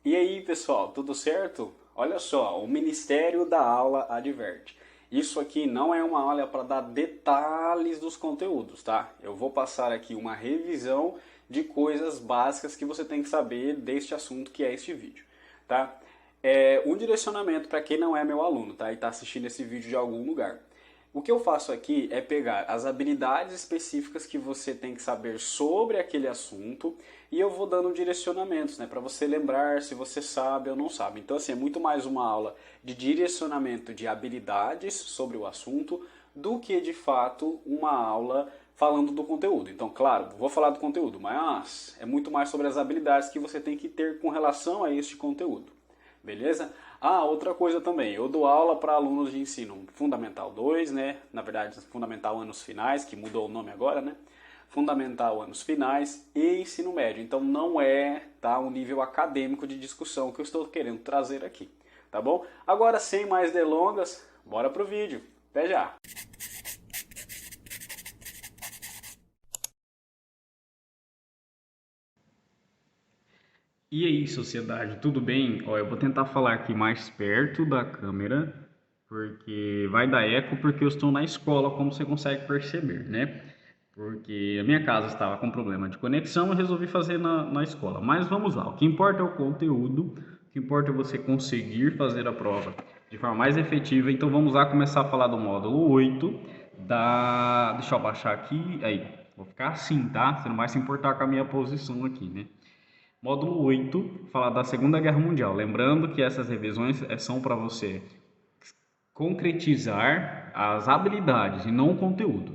E aí, pessoal, tudo certo? Olha só, o Ministério da Aula adverte. Isso aqui não é uma aula para dar detalhes dos conteúdos, tá? Eu vou passar aqui uma revisão de coisas básicas que você tem que saber deste assunto que é este vídeo, tá? Um direcionamento para quem não é meu aluno, tá? E está assistindo esse vídeo de algum lugar. O que eu faço aqui é pegar as habilidades específicas que você tem que saber sobre aquele assunto e eu vou dando direcionamentos, né, para você lembrar se você sabe ou não sabe. Então, assim, é muito mais uma aula de direcionamento de habilidades sobre o assunto do que, de fato, uma aula falando do conteúdo. Então, claro, vou falar do conteúdo, mas é muito mais sobre as habilidades que você tem que ter com relação a este conteúdo. Beleza? Outra coisa também, eu dou aula para alunos de ensino Fundamental 2, né? Na verdade, Fundamental Anos Finais, que mudou o nome agora, né? Fundamental Anos Finais e Ensino Médio. Então não é, tá, um nível acadêmico de discussão que eu estou querendo trazer aqui, tá bom? Agora, sem mais delongas, bora pro vídeo. Até já! E aí, sociedade, tudo bem? Ó, eu vou tentar falar aqui mais perto da câmera, porque vai dar eco, porque eu estou na escola, como você consegue perceber, né? Porque a minha casa estava com problema de conexão e resolvi fazer na escola. Mas vamos lá, o que importa é o conteúdo, o que importa é você conseguir fazer a prova de forma mais efetiva. Então vamos lá começar a falar do módulo 8 da... Deixa eu abaixar aqui, aí, vou ficar assim, tá? Você não vai se importar com a minha posição aqui, né? Módulo 8 fala da Segunda Guerra Mundial. Lembrando que essas revisões são para você concretizar as habilidades e não o conteúdo.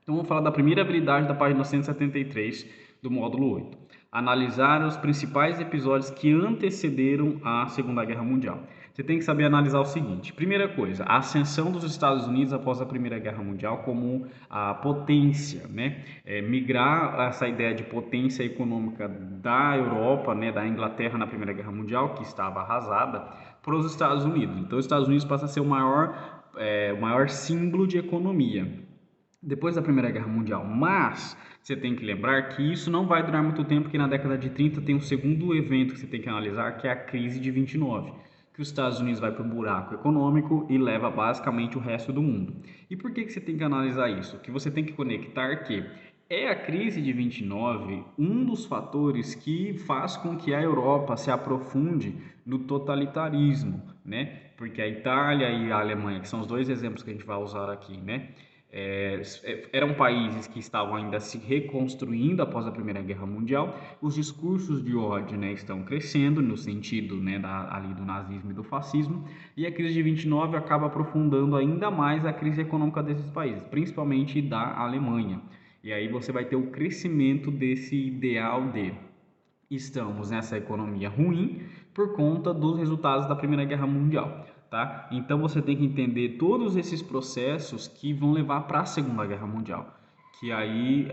Então vamos falar da primeira habilidade da página 173 do módulo 8. Analisar os principais episódios que antecederam a Segunda Guerra Mundial. Você tem que saber analisar o seguinte. Primeira coisa, a ascensão dos Estados Unidos após a Primeira Guerra Mundial como a potência, né? Migrar essa ideia de potência econômica da Europa, né, da Inglaterra na Primeira Guerra Mundial, que estava arrasada, para os Estados Unidos. Então os Estados Unidos passa a ser o maior símbolo de economia depois da Primeira Guerra Mundial. Mas você tem que lembrar que isso não vai durar muito tempo, porque na década de 30 tem um segundo evento que você tem que analisar, que é a crise de 29, que os Estados Unidos vai para o buraco econômico e leva basicamente o resto do mundo. E por que você tem que analisar isso? Que você tem que conectar que é a crise de 29 um dos fatores que faz com que a Europa se aprofunde no totalitarismo, né? Porque a Itália e a Alemanha, que são os dois exemplos que a gente vai usar aqui, né? Eram países que estavam ainda se reconstruindo após a Primeira Guerra Mundial. Os discursos de ódio, né, estão crescendo no sentido, né, ali do nazismo e do fascismo, e a crise de 29 acaba aprofundando ainda mais a crise econômica desses países, principalmente da Alemanha. E aí você vai ter o crescimento desse ideal de estamos nessa economia ruim por conta dos resultados da Primeira Guerra Mundial, tá? Então você tem que entender todos esses processos que vão levar para a Segunda Guerra Mundial. Que aí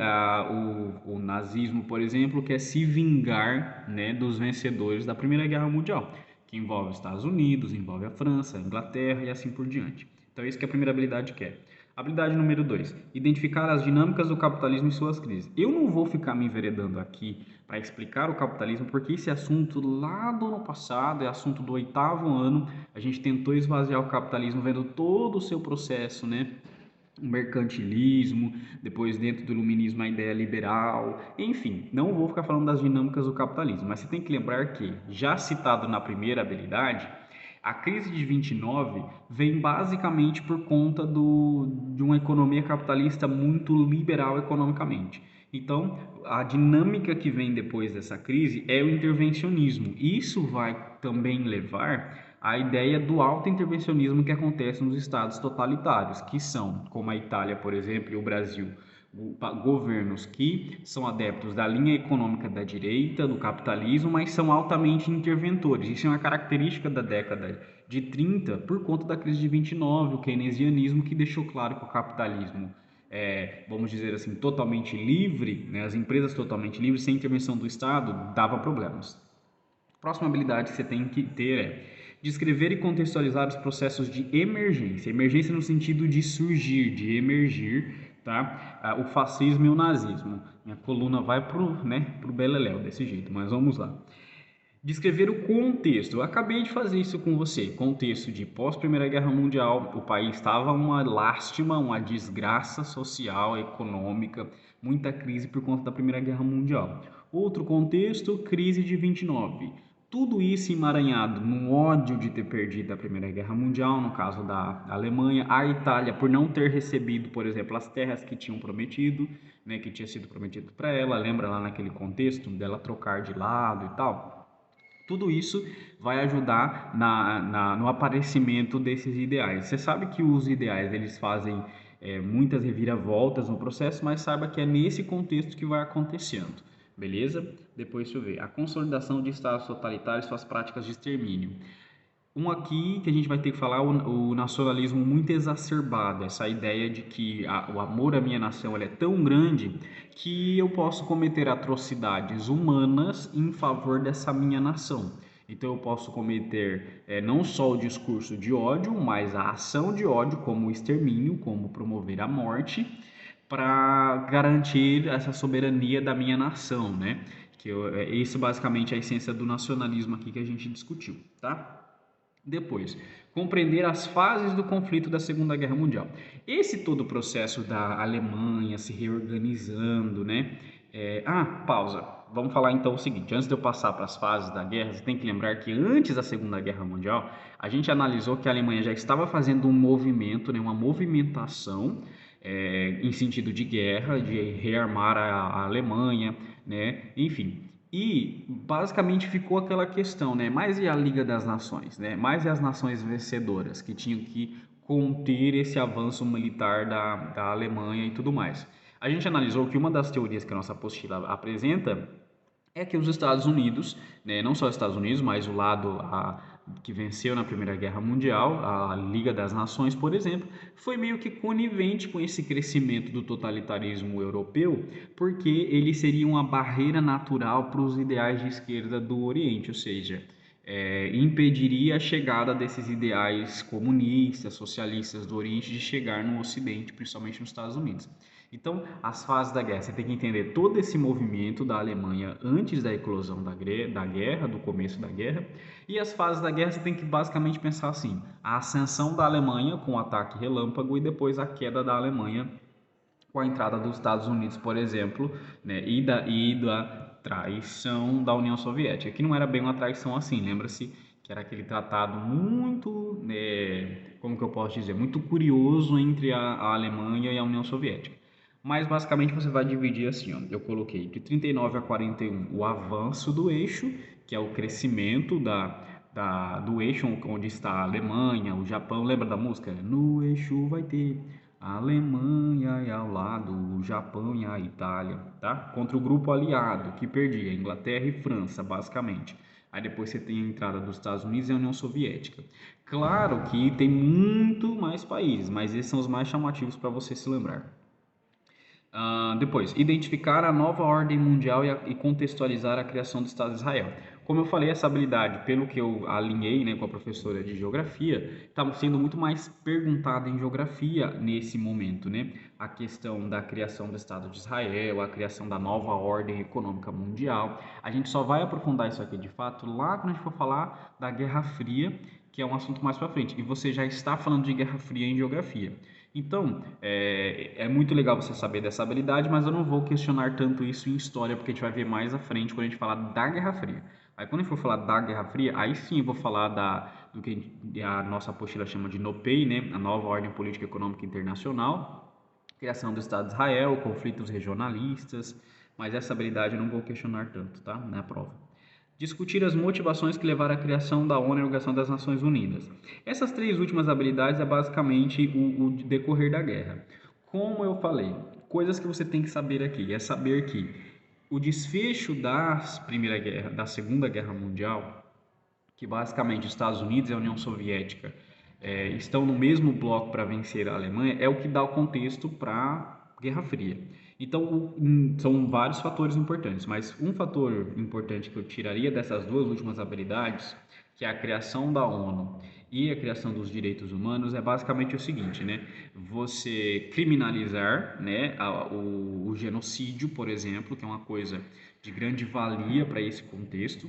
o nazismo, por exemplo, quer se vingar, né, dos vencedores da Primeira Guerra Mundial, que envolve os Estados Unidos, envolve a França, a Inglaterra e assim por diante. Então é isso que a primeira habilidade quer. Habilidade número 2, identificar as dinâmicas do capitalismo e suas crises. Eu não vou ficar me enveredando aqui para explicar o capitalismo, porque esse assunto lá do ano passado, é assunto do 8º ano, a gente tentou esvaziar o capitalismo vendo todo o seu processo, né? O mercantilismo, depois dentro do iluminismo a ideia liberal, enfim, não vou ficar falando das dinâmicas do capitalismo, mas você tem que lembrar que, já citado na primeira habilidade, a crise de 29 vem basicamente por conta de uma economia capitalista muito liberal economicamente. Então, a dinâmica que vem depois dessa crise é o intervencionismo. Isso vai também levar à ideia do auto-intervencionismo que acontece nos estados totalitários, que são, como a Itália, por exemplo, e o Brasil, governos que são adeptos da linha econômica da direita, do capitalismo, mas são altamente interventores. Isso é uma característica da década de 30 por conta da crise de 29, o keynesianismo, que deixou claro que o capitalismo vamos dizer assim, totalmente livre, né, as empresas totalmente livres, sem intervenção do Estado, dava problemas. A próxima habilidade que você tem que ter é descrever e contextualizar os processos de emergência. Emergência no sentido de surgir, de emergir, tá? O fascismo e o nazismo. Minha coluna vai pro, né, pro beleléu desse jeito, mas vamos lá. Descrever o contexto. Eu acabei de fazer isso com você. Contexto de pós-Primeira Guerra Mundial, o país estava uma lástima, uma desgraça social, econômica, muita crise por conta da Primeira Guerra Mundial. Outro contexto, crise de 29. Tudo isso emaranhado no ódio de ter perdido a Primeira Guerra Mundial, no caso da Alemanha, a Itália por não ter recebido, por exemplo, as terras que tinham prometido, né, que tinha sido prometido para ela. Lembra lá naquele contexto dela trocar de lado e tal? Tudo isso vai ajudar no aparecimento desses ideais. Você sabe que os ideais eles fazem muitas reviravoltas no processo, mas saiba que é nesse contexto que vai acontecendo. Beleza? Depois deixa eu ver. A consolidação de estados totalitários e suas práticas de extermínio. Um aqui que a gente vai ter que falar o nacionalismo muito exacerbado, essa ideia de que o amor à minha nação é tão grande que eu posso cometer atrocidades humanas em favor dessa minha nação. Então eu posso cometer não só o discurso de ódio, mas a ação de ódio, como o extermínio, como promover a morte, para garantir essa soberania da minha nação, né? Isso basicamente é a essência do nacionalismo aqui que a gente discutiu, tá? Depois, compreender as fases do conflito da Segunda Guerra Mundial. Esse todo o processo da Alemanha se reorganizando, né? Pausa. Vamos falar então o seguinte: antes de eu passar para as fases da guerra, você tem que lembrar que antes da Segunda Guerra Mundial, a gente analisou que a Alemanha já estava fazendo um movimento, né, uma movimentação em sentido de guerra, de rearmar a Alemanha, né? Enfim, e basicamente ficou aquela questão, né? Mais e a Liga das Nações, né? Mais e as nações vencedoras que tinham que conter esse avanço militar da Alemanha e tudo mais. A gente analisou que uma das teorias que a nossa apostila apresenta é que os Estados Unidos, né, não só os Estados Unidos, mas o lado que venceu na Primeira Guerra Mundial, a Liga das Nações, por exemplo, foi meio que conivente com esse crescimento do totalitarismo europeu, porque ele seria uma barreira natural para os ideais de esquerda do Oriente, ou seja, impediria a chegada desses ideais comunistas, socialistas do Oriente de chegar no Ocidente, principalmente nos Estados Unidos. Então, as fases da guerra, você tem que entender todo esse movimento da Alemanha antes da eclosão da guerra, do começo da guerra, e as fases da guerra você tem que basicamente pensar assim: a ascensão da Alemanha com o ataque relâmpago e depois a queda da Alemanha com a entrada dos Estados Unidos, por exemplo, né, e da traição da União Soviética, que não era bem uma traição assim, lembra-se que era aquele tratado muito, como que eu posso dizer, muito curioso entre a Alemanha e a União Soviética. Mas basicamente você vai dividir assim, ó, eu coloquei de 39 a 41 o avanço do eixo, que é o crescimento do eixo onde está a Alemanha, o Japão, lembra da música? No eixo vai ter a Alemanha e ao lado o Japão e a Itália, tá? Contra o grupo aliado que perdia Inglaterra e França, basicamente. Aí depois você tem a entrada dos Estados Unidos e a União Soviética. Claro que tem muito mais países, mas esses são os mais chamativos para você se lembrar. Depois, identificar a nova ordem mundial e contextualizar a criação do Estado de Israel. Como eu falei, essa habilidade, pelo que eu alinhei, né, com a professora de geografia, está sendo muito mais perguntada em geografia nesse momento, né? A questão da criação do Estado de Israel, a criação da nova ordem econômica mundial. A gente só vai aprofundar isso aqui de fato lá quando a gente for falar da Guerra Fria, que é um assunto mais para frente. E você já está falando de Guerra Fria em geografia. Então, é muito legal você saber dessa habilidade, mas eu não vou questionar tanto isso em história, porque a gente vai ver mais à frente quando a gente falar da Guerra Fria. Aí quando a gente for falar da Guerra Fria, aí sim eu vou falar do que a nossa apostila chama de NOPEI, né? A Nova Ordem Política e Econômica Internacional, criação do Estado de Israel, conflitos regionalistas, mas essa habilidade eu não vou questionar tanto, tá? Na prova. Discutir as motivações que levaram à criação da ONU e à Organização das Nações Unidas. Essas três últimas habilidades é basicamente o decorrer da guerra. Como eu falei, coisas que você tem que saber aqui é saber que o desfecho da Segunda Guerra Mundial, que basicamente os Estados Unidos e a União Soviética estão no mesmo bloco para vencer a Alemanha, é o que dá o contexto para a Guerra Fria. Então, são vários fatores importantes, mas um fator importante que eu tiraria dessas duas últimas habilidades, que é a criação da ONU e a criação dos direitos humanos, é basicamente o seguinte, né? Você criminalizar, né, o genocídio, por exemplo, que é uma coisa de grande valia para esse contexto,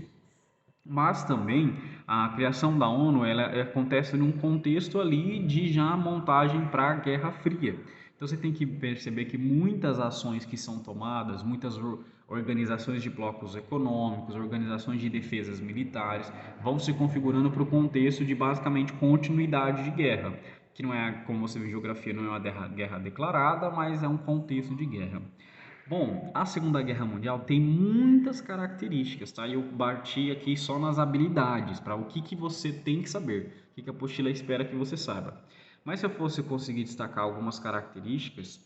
Mas também a criação da ONU ela acontece num contexto ali de já montagem para a Guerra Fria. Então você tem que perceber que muitas ações que são tomadas, muitas organizações de blocos econômicos, organizações de defesas militares, vão se configurando para o contexto de basicamente continuidade de guerra, que não é, como você viu em geografia, não é uma guerra declarada, mas é um contexto de guerra. Bom, a Segunda Guerra Mundial tem muitas características, tá? Eu bati aqui só nas habilidades, para o que você tem que saber, o que a apostila espera que você saiba. Mas se eu fosse conseguir destacar algumas características,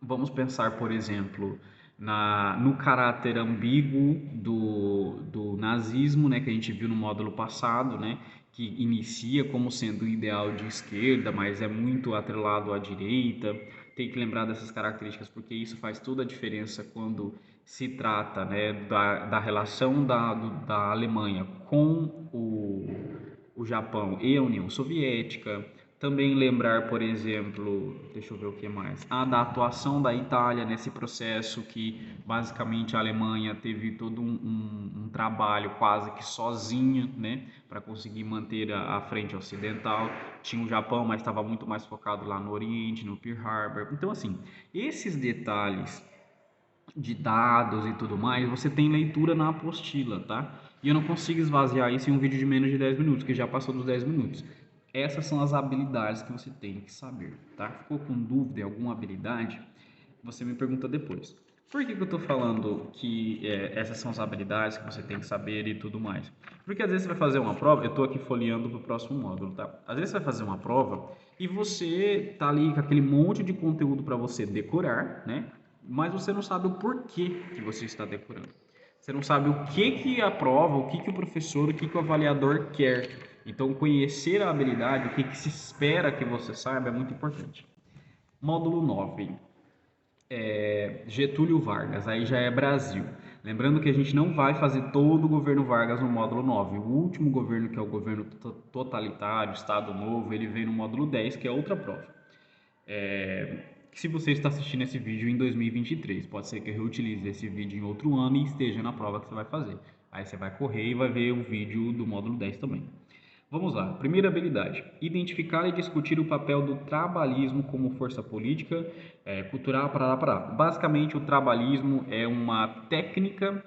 vamos pensar, por exemplo, no caráter ambíguo do nazismo, né, que a gente viu no módulo passado, né, que inicia como sendo um ideal de esquerda, mas é muito atrelado à direita. Tem que lembrar dessas características porque isso faz toda a diferença quando se trata, né, da relação da Alemanha com o Japão e a União Soviética. Também lembrar, por exemplo, deixa eu ver o que mais, da atuação da Itália nesse processo que basicamente a Alemanha teve todo um trabalho quase que sozinha, né, para conseguir manter a frente ocidental. Tinha o Japão, mas estava muito mais focado lá no Oriente, no Pearl Harbor. Então, assim, esses detalhes de dados e tudo mais, você tem leitura na apostila, tá? E eu não consigo esvaziar isso em um vídeo de menos de 10 minutos, que já passou dos 10 minutos. Essas são as habilidades que você tem que saber, tá? Ficou com dúvida em alguma habilidade? Você me pergunta depois. Por que eu estou falando que essas são as habilidades que você tem que saber e tudo mais? Porque às vezes você vai fazer uma prova, eu estou aqui folheando para o próximo módulo, tá? Às vezes você vai fazer uma prova e você tá ali com aquele monte de conteúdo para você decorar, né? Mas você não sabe o porquê que você está decorando. Você não sabe o que a prova, o que o professor, o que o avaliador quer. Então, conhecer a habilidade, o que se espera que você saiba é muito importante. Módulo 9. Getúlio Vargas, aí já é Brasil. Lembrando que a gente não vai fazer todo o governo Vargas no módulo 9. O último governo, que é o governo totalitário, Estado Novo, ele vem no módulo 10, que é outra prova. Se você está assistindo esse vídeo em 2023, pode ser que eu reutilize esse vídeo em outro ano e esteja na prova que você vai fazer. Aí você vai correr e vai ver o vídeo do módulo 10 também. Vamos lá. Primeira habilidade: identificar e discutir o papel do trabalhismo como força política, cultural, parará. Basicamente, o trabalhismo é uma técnica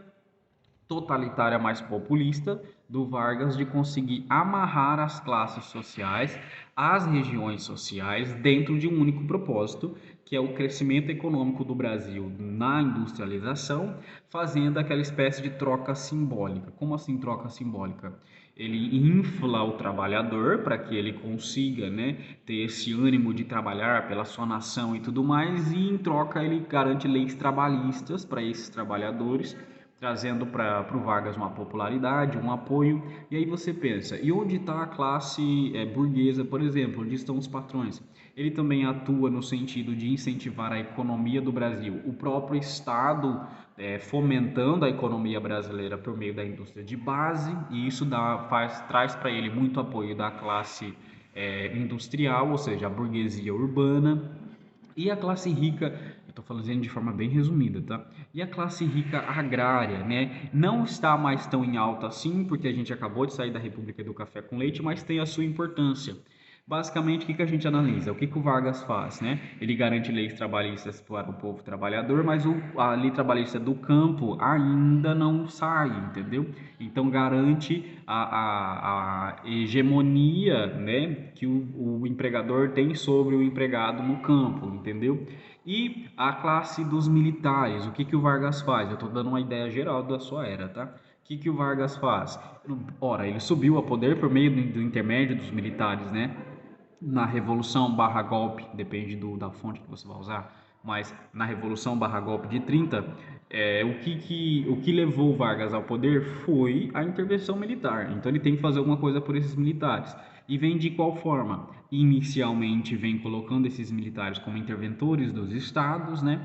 totalitária mais populista do Vargas de conseguir amarrar as classes sociais, as regiões sociais dentro de um único propósito, que é o crescimento econômico do Brasil na industrialização, fazendo aquela espécie de troca simbólica. Como assim troca simbólica? Ele infla o trabalhador para que ele consiga, né, ter esse ânimo de trabalhar pela sua nação e tudo mais, e em troca ele garante leis trabalhistas para esses trabalhadores, trazendo para o Vargas uma popularidade, um apoio. E aí você pensa, e onde está a classe burguesa, por exemplo? Onde estão os patrões? Ele também atua no sentido de incentivar a economia do Brasil, o próprio Estado fomentando a economia brasileira por meio da indústria de base, e isso traz para ele muito apoio da classe industrial, ou seja, a burguesia urbana. E a classe rica, eu estou falando de forma bem resumida, tá? E a classe rica agrária, né? Não está mais tão em alta assim, porque a gente acabou de sair da República do Café com Leite, mas tem a sua importância. Basicamente, o que a gente analisa? O que o Vargas faz, né? Ele garante leis trabalhistas para o povo trabalhador, mas a lei trabalhista do campo ainda não sai, entendeu? Então, garante a hegemonia, né, que o empregador tem sobre o empregado no campo, entendeu? E a classe dos militares, o que o Vargas faz? Eu estou dando uma ideia geral da sua era, tá? O que o Vargas faz? Ora, ele subiu ao poder por meio do intermédio dos militares, né? Na Revolução barra golpe, depende da fonte que você vai usar, mas na Revolução barra golpe de 30, o que levou Vargas ao poder foi a intervenção militar. Então ele tem que fazer alguma coisa por esses militares. E vem de qual forma? Inicialmente vem colocando esses militares como interventores dos estados, né?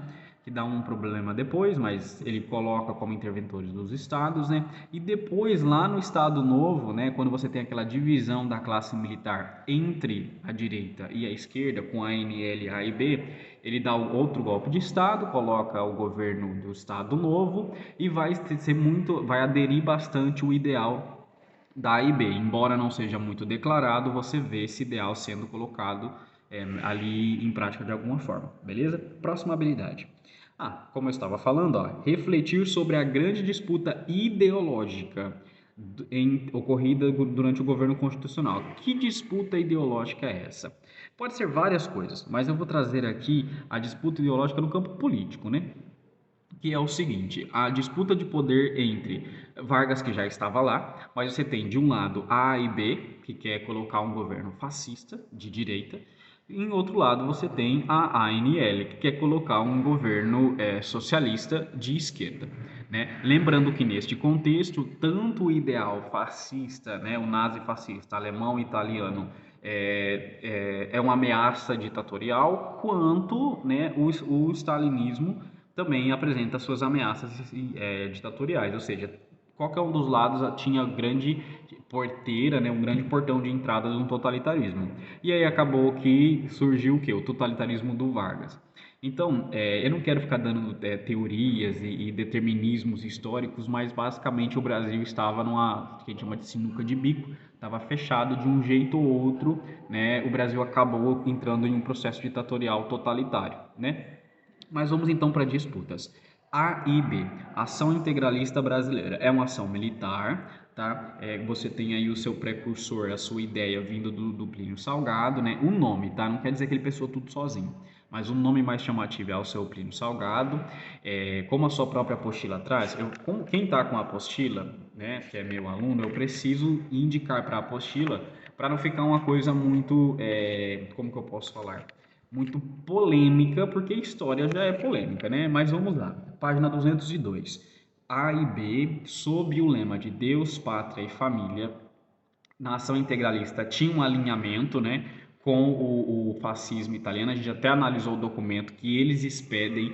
Que dá um problema depois, mas ele coloca como interventores dos estados, né? E depois, lá no Estado Novo, né, quando você tem aquela divisão da classe militar entre a direita e a esquerda, com a ANL, A e B, ele dá outro golpe de Estado, coloca o governo do Estado Novo e vai aderir bastante o ideal da A e B. Embora não seja muito declarado, você vê esse ideal sendo colocado ali em prática de alguma forma, beleza? Próxima habilidade. Como eu estava falando, refletir sobre a grande disputa ideológica ocorrida durante o governo constitucional. Que disputa ideológica é essa? Pode ser várias coisas, mas eu vou trazer aqui a disputa ideológica no campo político, né? Que é o seguinte, a disputa de poder entre Vargas, que já estava lá, mas você tem de um lado A e B, que quer colocar um governo fascista, de direita, e em outro lado você tem a ANL, que quer colocar um governo socialista de esquerda. Né? Lembrando que neste contexto, tanto o ideal fascista, né, o nazi-fascista alemão e italiano, é uma ameaça ditatorial, quanto né, o stalinismo também apresenta suas ameaças ditatoriais, ou seja, qualquer um dos lados tinha grande porteira, né, um grande portão de entrada de um totalitarismo. E aí acabou que surgiu o quê? O totalitarismo do Vargas. Então, eu não quero ficar dando teorias e determinismos históricos, mas basicamente o Brasil estava numa, que a gente chama de sinuca de bico, estava fechado de um jeito ou outro, né? O Brasil acabou entrando em um processo ditatorial totalitário, né? Mas vamos então para disputas. A e B, Ação Integralista Brasileira, é uma ação militar, tá? Você tem aí o seu precursor, a sua ideia vindo do Plínio Salgado, né? O nome, tá? Não quer dizer que ele pensou tudo sozinho, mas o nome mais chamativo é o seu Plínio Salgado. Como a sua própria apostila traz, como quem está com a apostila, né, que é meu aluno, eu preciso indicar para a apostila para não ficar uma coisa muito, como que eu posso falar? Muito polêmica, porque história já é polêmica, né? Mas vamos lá. Página 202. A e B, sob o lema de Deus, Pátria e Família, na ação integralista tinha um alinhamento, né, com o fascismo italiano. A gente até analisou o documento que eles expedem,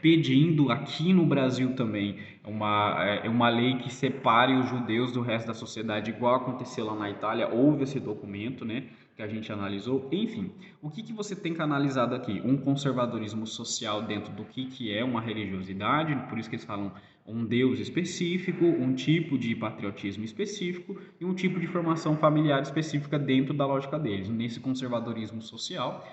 pedindo aqui no Brasil também uma lei que separe os judeus do resto da sociedade, igual aconteceu lá na Itália. Houve esse documento, né, que a gente analisou. Enfim, o que você tem que analisar aqui? Um conservadorismo social dentro do que é uma religiosidade, por isso que eles falam um Deus específico, um tipo de patriotismo específico e um tipo de formação familiar específica dentro da lógica deles, nesse conservadorismo social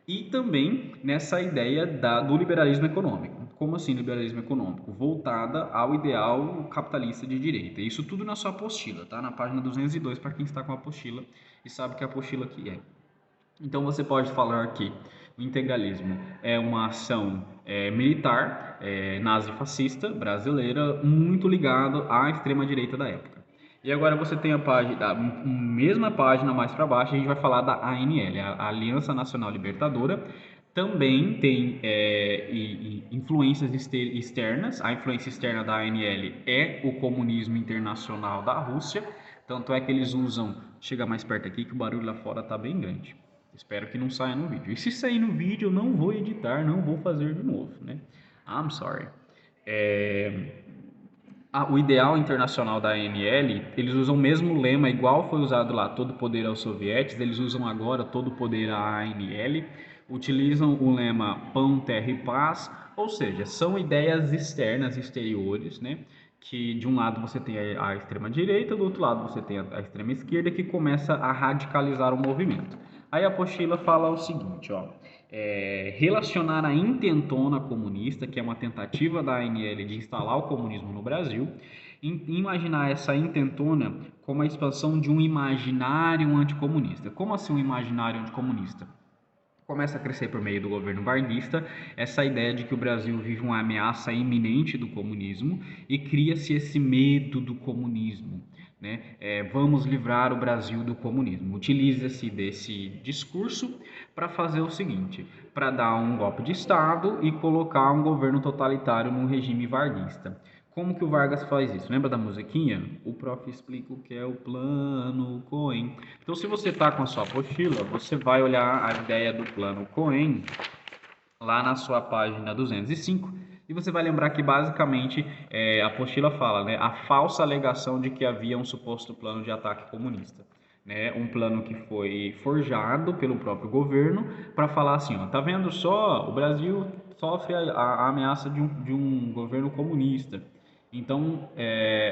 e também nessa ideia do liberalismo econômico. Como assim liberalismo econômico? Voltada ao ideal capitalista de direita. Isso tudo na sua apostila, tá? Na página 202 para quem está com a apostila e sabe que a apostila aqui é. Então você pode falar que o integralismo é uma ação militar nazi-fascista brasileira muito ligado à extrema-direita da época. E agora você tem a mesma página mais para baixo, a gente vai falar da ANL, a Aliança Nacional Libertadora. Também tem influências externas. A influência externa da ANL é o comunismo internacional da Rússia. Tanto é que eles usam... Chega mais perto aqui que o barulho lá fora está bem grande. Espero que não saia no vídeo. E se sair no vídeo, eu não vou editar, não vou fazer de novo, né? I'm sorry. O ideal internacional da ANL, eles usam o mesmo lema, igual foi usado lá, todo poder aos sovietes, eles usam agora todo poder à ANL, utilizam o lema pão, terra e paz, ou seja, são ideias externas, exteriores, né? Que de um lado você tem a extrema direita, do outro lado você tem a extrema esquerda, que começa a radicalizar o movimento. Aí a apostila fala o seguinte, relacionar a intentona comunista, que é uma tentativa da ANL de instalar o comunismo no Brasil, imaginar essa intentona como a expansão de um imaginário anticomunista. Como assim um imaginário anticomunista? Começa a crescer por meio do governo varguista essa ideia de que o Brasil vive uma ameaça iminente do comunismo e cria-se esse medo do comunismo. Né? Vamos livrar o Brasil do comunismo. Utiliza-se desse discurso para fazer o seguinte, para dar um golpe de Estado e colocar um governo totalitário num regime varguista. Como que o Vargas faz isso? Lembra da musiquinha? O prof explica o que é o plano Cohen. Então, se você está com a sua apostila, você vai olhar a ideia do plano Cohen lá na sua página 205 e você vai lembrar que basicamente a apostila fala, né, a falsa alegação de que havia um suposto plano de ataque comunista. Né, um plano que foi forjado pelo próprio governo para falar assim, tá vendo só, o Brasil sofre a ameaça de um governo comunista. Então,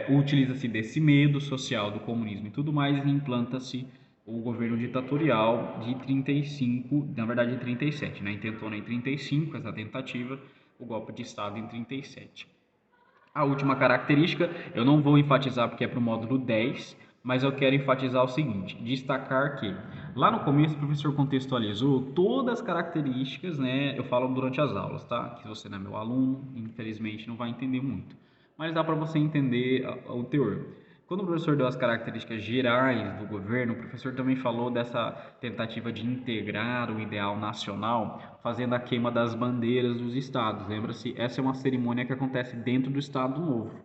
utiliza-se desse medo social do comunismo e tudo mais e implanta-se o governo ditatorial de 35, na verdade de 37, né? Intentona em 35 essa tentativa, o golpe de Estado em 37. A última característica, eu não vou enfatizar porque é para o módulo 10, mas eu quero enfatizar o seguinte, destacar que lá no começo o professor contextualizou todas as características, né? Eu falo durante as aulas, tá? Que você não é meu aluno, infelizmente não vai entender muito, mas dá para você entender o teor. Quando o professor deu as características gerais do governo, o professor também falou dessa tentativa de integrar o ideal nacional, fazendo a queima das bandeiras dos estados. Lembra-se, essa é uma cerimônia que acontece dentro do Estado Novo.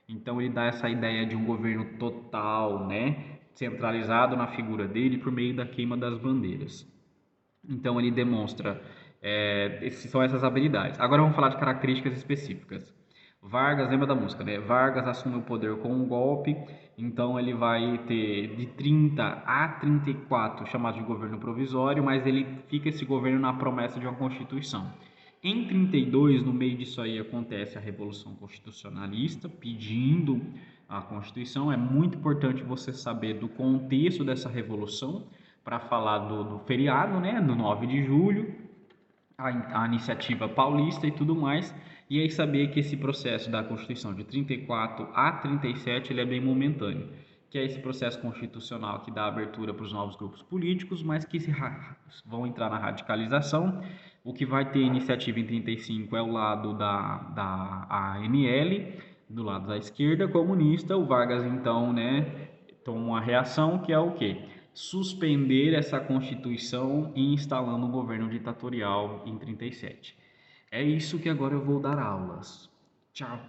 Então ele dá essa ideia de um governo total, né, centralizado na figura dele por meio da queima das bandeiras. Então ele demonstra, são essas habilidades. Agora vamos falar de características específicas. Vargas, lembra da música, né? Vargas assume o poder com um golpe, então ele vai ter de 30 a 34 chamado de governo provisório, mas ele fica esse governo na promessa de uma constituição. Em 32, no meio disso aí, acontece a Revolução Constitucionalista, pedindo a Constituição. É muito importante você saber do contexto dessa revolução, para falar do feriado, né, do 9 de julho, a iniciativa paulista e tudo mais, e aí saber que esse processo da Constituição de 34 a 37 ele é bem momentâneo, que é esse processo constitucional que dá abertura para os novos grupos políticos, mas que vão entrar na radicalização. O que vai ter iniciativa em 35 é o lado da ANL, do lado da esquerda comunista. O Vargas, então, né, toma uma reação que é o quê? Suspender essa Constituição e instalando um governo ditatorial em 37. É isso que agora eu vou dar aulas. Tchau!